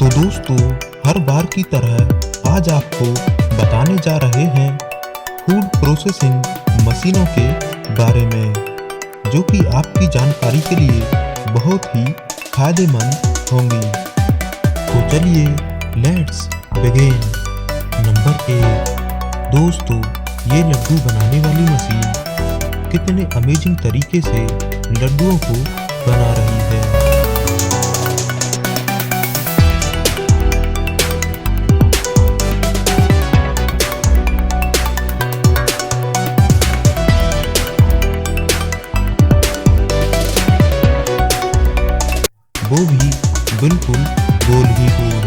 तो दोस्तों, हर बार की तरह आज आपको बताने जा रहे हैं फूड प्रोसेसिंग मशीनों के बारे में, जो कि आपकी जानकारी के लिए बहुत ही फायदेमंद होंगी। तो चलिए लेट्स बिगिन। नंबर 1। दोस्तों, ये लड्डू बनाने वाली मशीन कितने अमेजिंग तरीके से लड्डुओं को बना रही है। वो भी बिल्कुल गोल ही गोल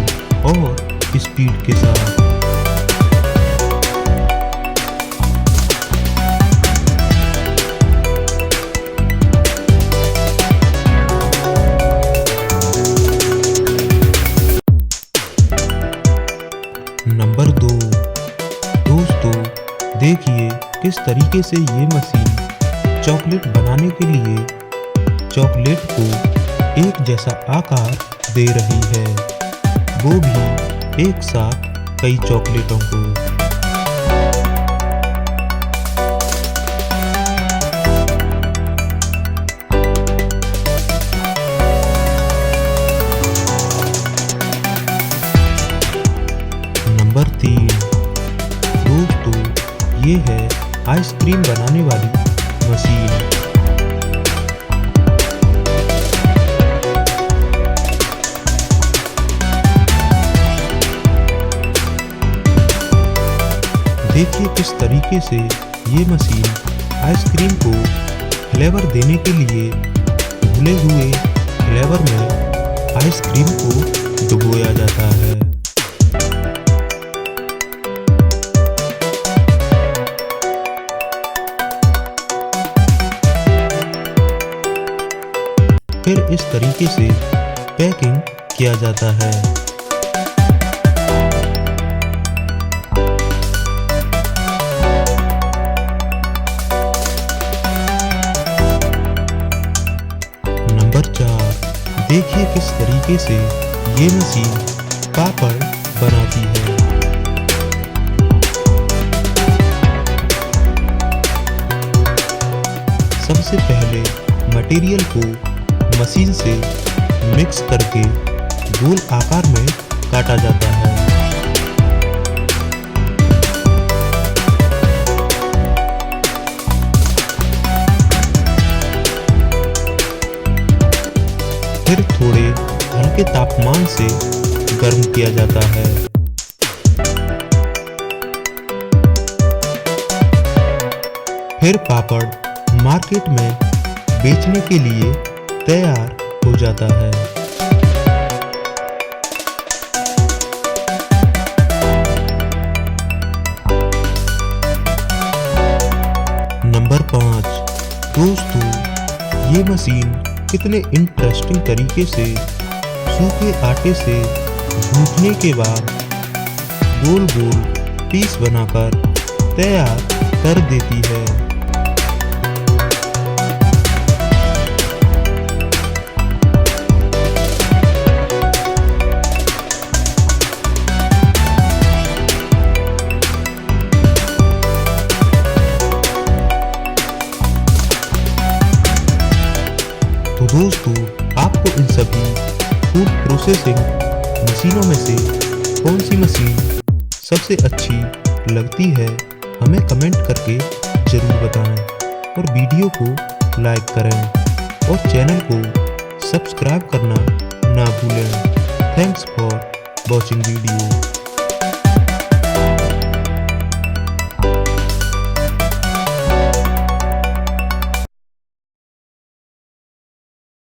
और स्पीड के साथ। नंबर 2। दोस्तों, देखिए किस तरीके से ये मशीन चॉकलेट बनाने के लिए चॉकलेट को एक जैसा आकार दे रही है, वो भी एक साथ कई चॉकलेटों को। नंबर 3। दोस्तों, ये है आइसक्रीम बनाने वाली मशीन। देखिए किस तरीके से ये मशीन आइसक्रीम को फ्लेवर देने के लिए घुले हुए फ्लेवर में आइसक्रीम को डुबोया जाता है। फिर इस तरीके से पैकिंग किया जाता है। नंबर 4। देखिए किस तरीके से ये मशीन पापड़ बनाती है। सबसे पहले मटेरियल को मशीन से मिक्स करके गोल आकार में काटा जाता है। फिर थोड़े हल्के तापमान से गर्म किया जाता है। फिर पापड़ मार्केट में बेचने के लिए तैयार हो जाता है। नंबर 5। दोस्तों, ये मशीन कितने इंटरेस्टिंग तरीके से सूखे आटे से गूंथने के बाद गोल गोल पीस बनाकर तैयार कर देती है। तो दोस्तों, आपको इन सभी फूड प्रोसेसिंग मशीनों में से कौन सी मशीन सबसे अच्छी लगती है, हमें कमेंट करके ज़रूर बताएं और वीडियो को लाइक करें और चैनल को सब्सक्राइब करना ना भूलें। Thanks for watching video.